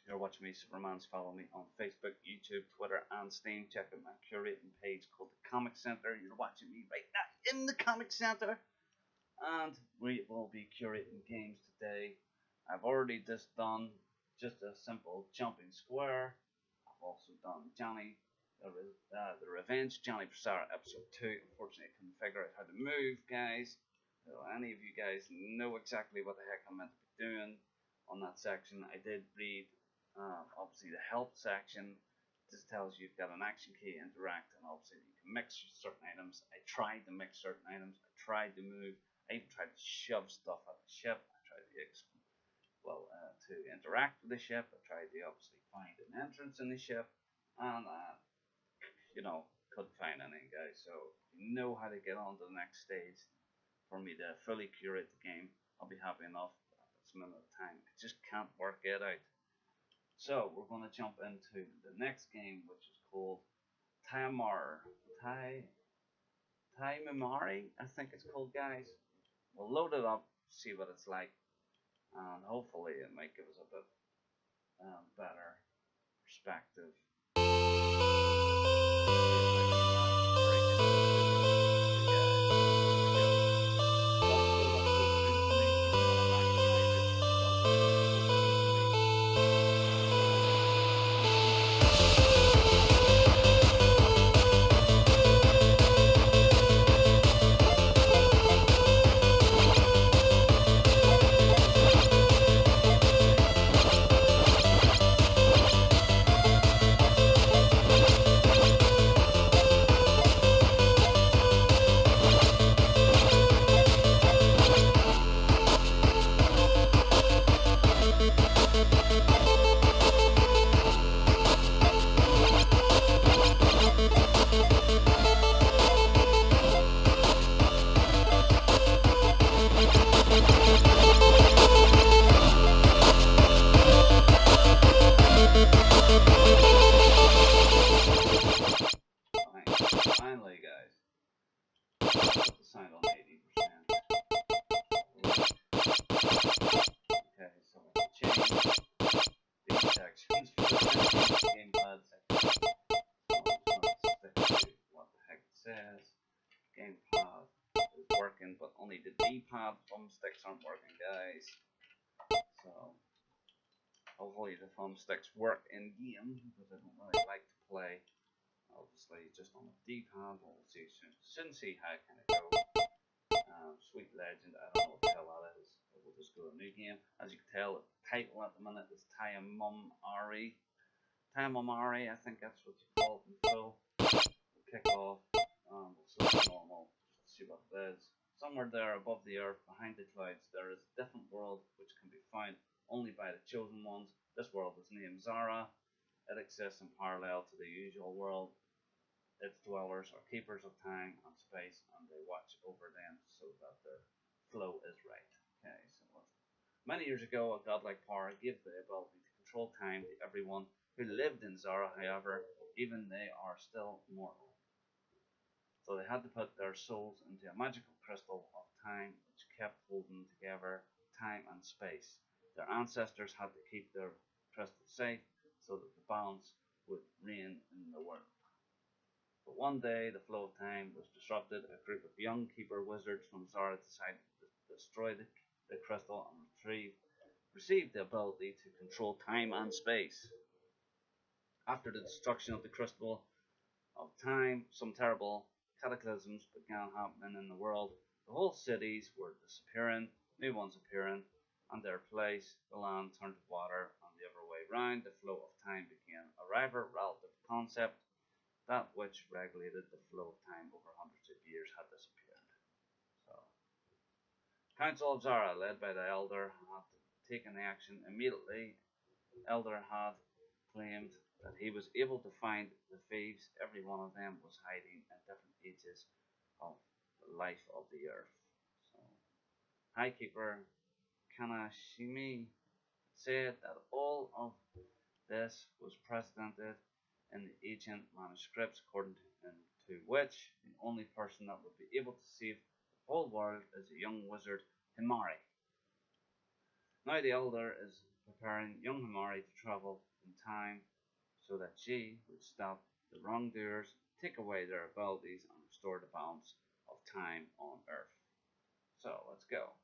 You're watching me, supermanZ. Follow me on Facebook, YouTube, Twitter, and Steam. Check out my curating page called the Comic Center. You're watching me right now in the Comic Center. And we will be curating games today. I've already just done just a simple jumping square. I've also done the Revenge, Johnny Persara episode 2. Unfortunately, I couldn't figure out how to move, guys. So any of you guys know exactly what the heck I'm meant to be doing on that section. I did read, obviously, the help section. This tells you you've got an action key, interact, and obviously you can mix certain items. I tried to mix certain items. I tried to move. I even tried to shove stuff at the ship. I tried to interact with the ship. I tried to obviously find an entrance in the ship, and couldn't find any, guys. So if you know how to get on to the next stage for me to fully curate the game, I'll be happy enough. But at this minute of time, I just can't work it out. So we're going to jump into the next game, which is called Taimumari, I think it's called, guys. We'll load it up, see what it's like, and hopefully it might give us a bit better perspective. Finally, guys, put the sound on 80%. Okay, so we'll change these sections for the gamepad section. So I'm just going to stick to what the heck it says. Gamepad is working, but only the D-pad thumbsticks aren't working, guys. So hopefully the thumbsticks work in game, because I don't really like to play obviously just on the D-pad. We'll see soon. Soon see how it kind of goes. Sweet Legend, I don't know what the hell that is. But we'll just go to a new game. As you can tell, the title at the minute is Taimumari. Taimumari, I think that's what you call it in full. We'll kick off. We'll select normal. Let's see what it is. Somewhere there above the earth, behind the clouds, there is a different world which can be found only by the chosen ones. This world is named Zara. It exists in parallel to the usual world. Its dwellers are keepers of time and space, and they watch over them so that their flow is right. Okay, so many years ago, a godlike power gave the ability to control time to everyone who lived in Zara. However, even they are still mortal. So they had to put their souls into a magical crystal of time which kept holding together time and space. Their ancestors had to keep their crystal safe so that the balance would reign in the world. But one day, the flow of time was disrupted. A group of young keeper wizards from Zara decided to destroy the crystal and receive the ability to control time and space. After the destruction of the crystal of time, some terrible cataclysms began happening in the world. The whole cities were disappearing, new ones appearing, and their place, the land, turned to water, and the other way round, the flow of time became a rival relative concept. That which regulated the flow of time over hundreds of years had disappeared. So, Council of Zara, led by the Elder, had taken action immediately. Elder had claimed that he was able to find the thieves. Every one of them was hiding in different ages of the life of the earth. So, Highkeeper Kanashimi said that all of this was precedented in the ancient manuscripts, according to which the only person that would be able to save the whole world is a young wizard, Himari. Now the elder is preparing young Himari to travel in time so that she would stop the wrongdoers, take away their abilities, and restore the balance of time on Earth. So let's go.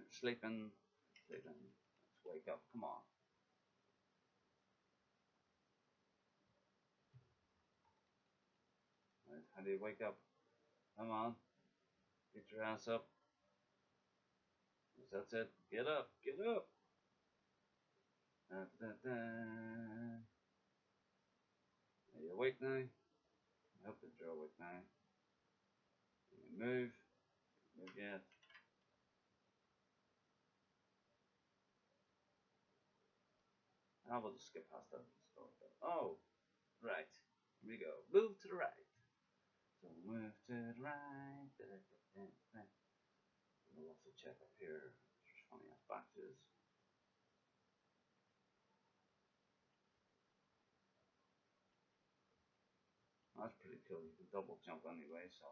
Sleeping, sleeping. Let's wake up. Come on. Right, how do you wake up? Come on. Get your ass up. That's it. Get up. Get up. Da, da, da. Are you awake now? I hope that you're awake now. Can you move? Move yet? I will just skip past that story. Oh, right. Here we go. Move to the right. So move to the right. We'll also check up here. There's funny ass batches. Oh, that's pretty cool. You can double jump anyway, so.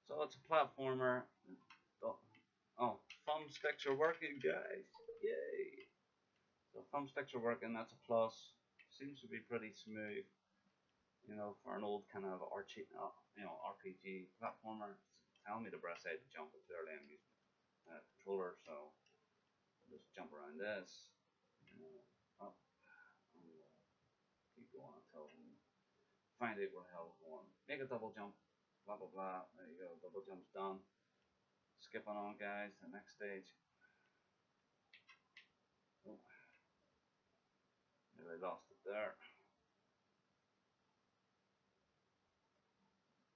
So it's a platformer. Oh, thumbsticks are working, guys. Yay. So thumbsticks are working. That's a plus. Seems to be pretty smooth. You know, for an old kind of RPG platformer. Tell me to press A to jump, but clearly I'm using controller, so I'll just jump around this. Up and keep going until we find out where the hell we're going. Make a double jump, blah blah blah. There you go, double jump's done. Skipping on, guys, to the next stage. Oh, nearly lost it there.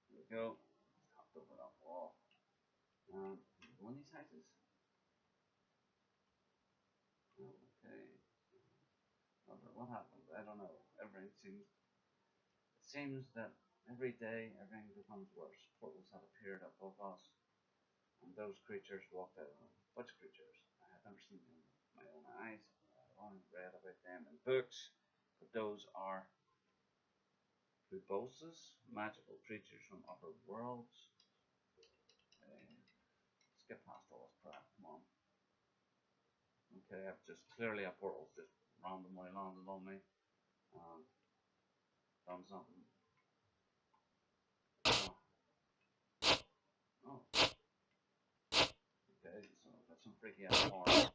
There we go. Just hopped over that wall. One of these houses. Okay. What happened? I don't know. Everything seems. It seems that every day everything becomes worse. Portals have appeared above us, and those creatures walked out of them. Which creatures? I have never seen them with my own eyes. I've only read about them in books, but those are Buboses, magical creatures from upper worlds. Skip past all this crap. Come on. Okay, I've just clearly a portal's just randomly landed on me. Done something. Oh. Oh. Okay, so I've got some freaky ass horns.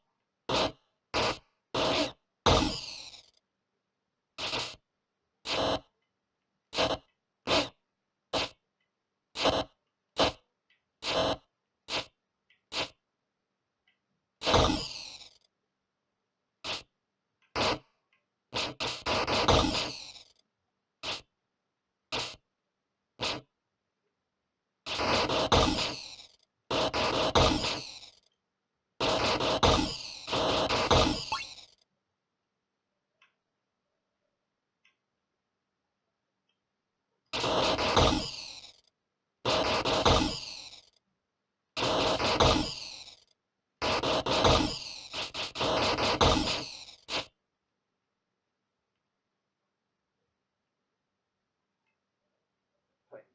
Wait.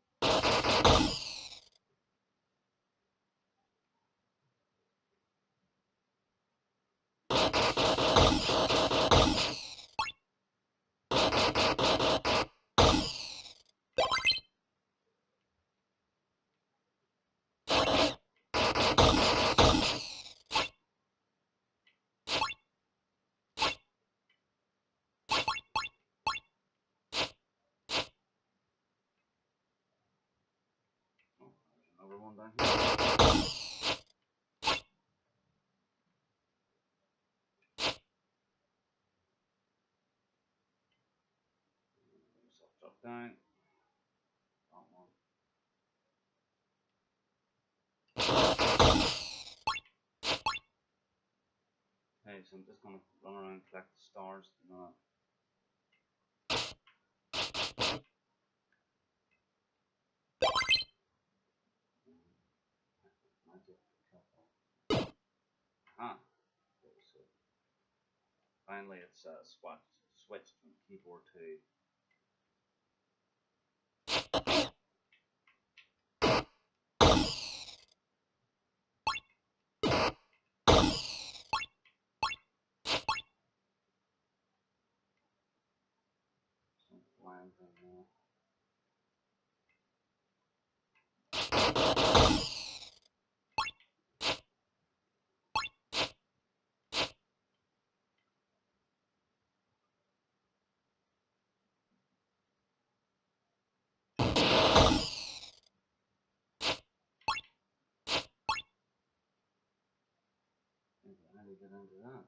Oh, there's another one down here. Drop down. That one. Okay, so I'm just gonna run around and collect the stars. Magic. Ah, so finally it's switched from keyboard to don't know. How do you get into that?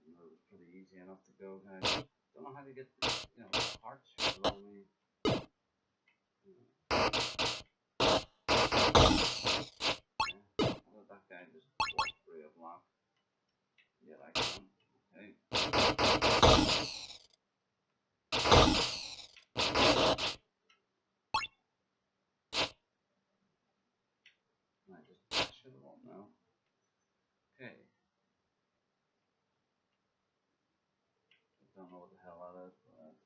It was pretty easy enough to go, guys. Don't know how to get, hearts below me. How about that guy just walk through a block? Yeah, I can. Okay. I just dash it all now. Okay. I don't know what the hell that is, but okay,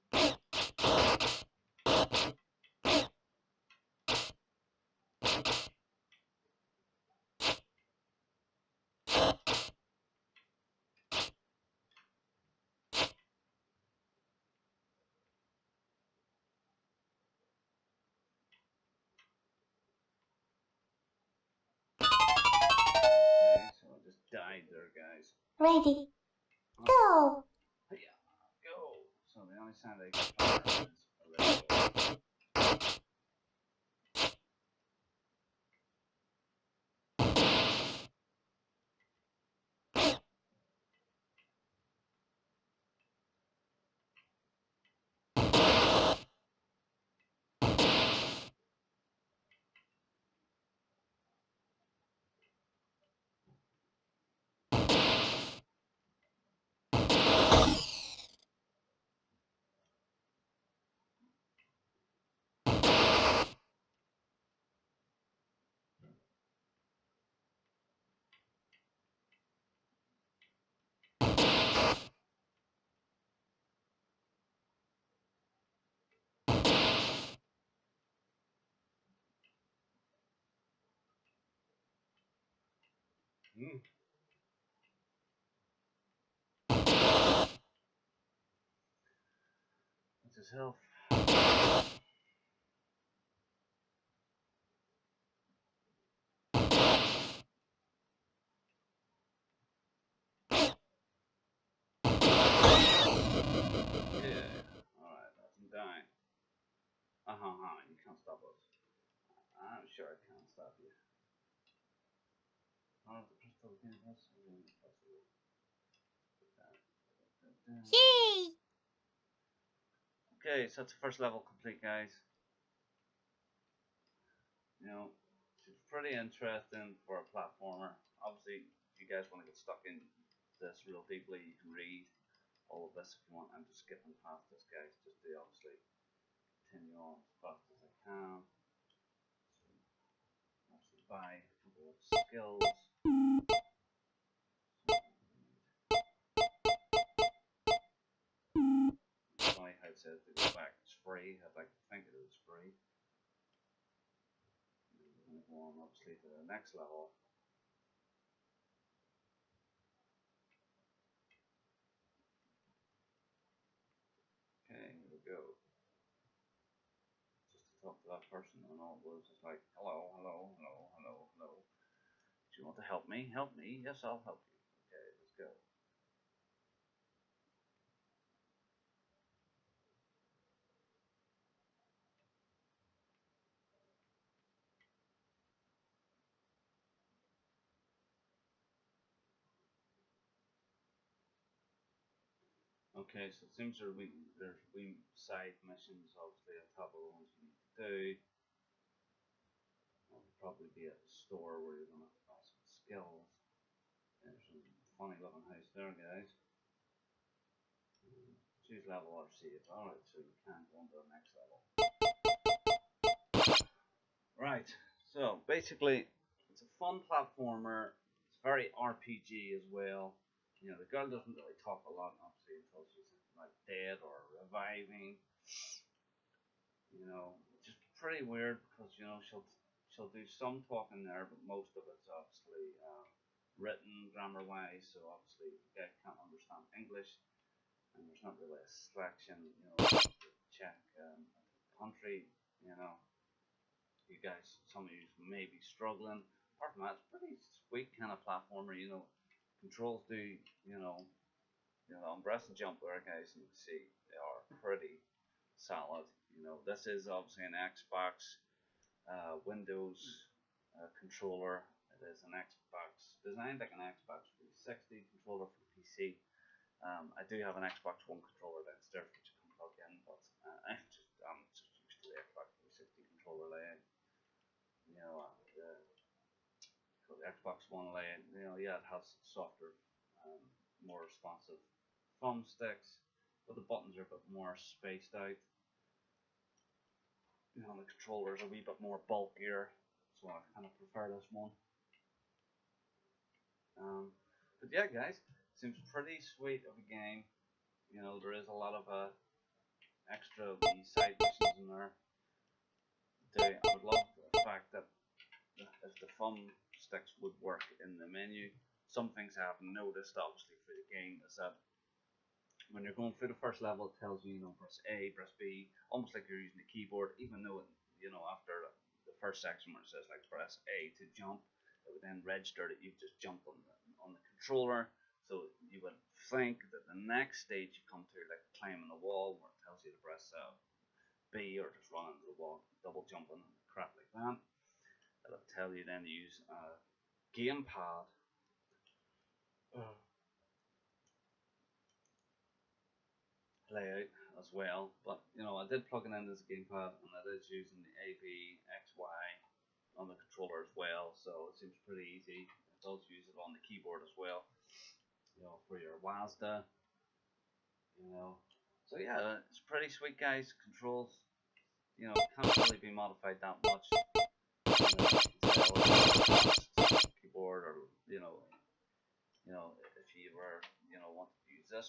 so I just died there, guys. Ready, go! Yeah, go! So the only sound I get from is a radio. Mm. What's his health? Yeah. Alright, that's him dying. You can't stop us. I'm sure I can't stop you. Oh, the crystal again. That's impossible. Yay! Okay, so that's the first level complete, guys. You know, it's pretty interesting for a platformer. Obviously, if you guys want to get stuck in this real deeply, you can read all of this if you want. I'm just skipping past this, guys, just to obviously continue on as fast as I can. So, obviously, buy a couple of skills. It's funny how it says to go back. It's free. I'd like to think it is free. And we're going to go on, obviously, to the next level. Okay, here we go. Just to talk to that person, and all it was is like, hello, hello, hello, hello, hello. Do you want to help me? Help me? Yes, I'll help you. Okay, let's go. Okay, so it seems there's side missions, obviously, on top of the ones you need to do. There'll probably be a store where you're going to have to buy some skills. There's some funny looking house there, guys. Choose level or save. Alright, so you can go on to the next level. Right, so basically, it's a fun platformer. It's very RPG as well. You know, the girl doesn't really talk a lot, obviously, until she's like dead or reviving. Which is pretty weird because she'll do some talking there, but most of it's obviously written grammar wise. So obviously the guy can't understand English, and there's not really a selection, to check country. You know, you guys, some of you may be struggling. Apart from that, it's pretty sweet kind of platformer. Controls do on breast and jump there, guys. You can see they are pretty solid. This is obviously an Xbox Windows controller. It is an Xbox designed like an Xbox 360 controller for PC. I do have an Xbox One controller downstairs which you can plug in, but I'm just used to the Xbox 360 controller layout. The Xbox One layout. Yeah, it has softer, um, more responsive thumbsticks, but the buttons are a bit more spaced out. The controller's a wee bit more bulkier, so I kind of prefer this one. But yeah, guys, seems pretty sweet of a game. There is a lot of extra side missions in there. I would love the fact that if the thumbsticks would work in the menu. Some things I have noticed, obviously, for the game is that when you're going through the first level, it tells you, press A, press B, almost like you're using the keyboard, even though, after the first section where it says, like, press A to jump, it would then register that you've just jumped on the controller. So you would think that the next stage you come to, like climbing the wall, where it tells you to press B or just run into the wall, double jumping and crap like that. It'll tell you then to use a gamepad. Layout as well, but I did plug it in as a gamepad, and it is using the A B X Y on the controller as well, so it seems pretty easy. It does use it on the keyboard as well, for your WASD. So yeah, it's pretty sweet, guys. Controls, can't really be modified that much. Keyboard, or if you were want to use this,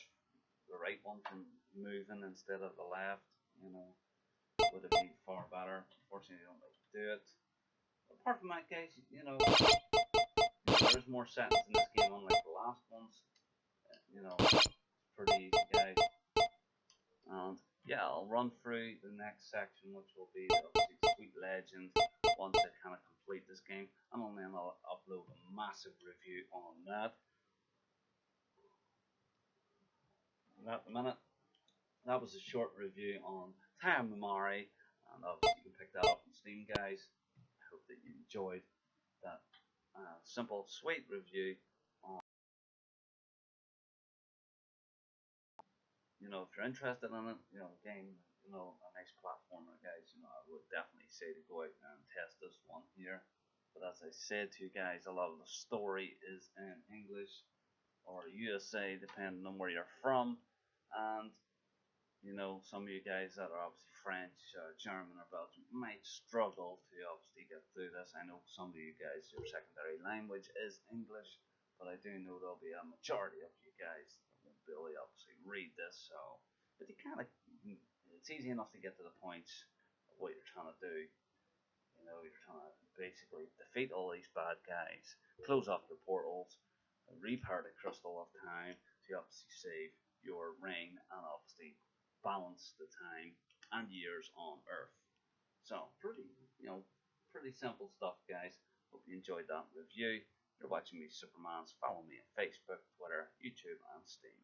the right one from moving instead of the left, would have been far better. Unfortunately, I don't like to do it. Apart from that, guys, there is more settings in this game, unlike the last ones. Pretty easy, guys. And yeah, I'll run through the next section, which will be obviously Sweet Legend. Once I kind of complete this game, and then I'll upload a massive review on that. And at the minute, that was a short review on Taimumari, and obviously you can pick that up on Steam, guys. I hope that you enjoyed that simple, sweet review on. If you're interested in it, game, a nice platformer, guys. I would definitely say to go out and test this one here. But as I said to you guys, a lot of the story is in English or USA, depending on where you're from, and some of you guys that are obviously French, German, or Belgian might struggle to obviously get through this. I know some of you guys, your secondary language is English, but I do know there'll be a majority of you guys that won't be able to obviously read this. But it's easy enough to get to the points of what you're trying to do. You're trying to basically defeat all these bad guys, close off the portals, repair the crystal of time to obviously save your reign, and obviously balance the time and years on Earth. So pretty simple stuff, guys. Hope you enjoyed that review. You're watching me, supermanZ. Follow me on Facebook, Twitter, YouTube, and Steam.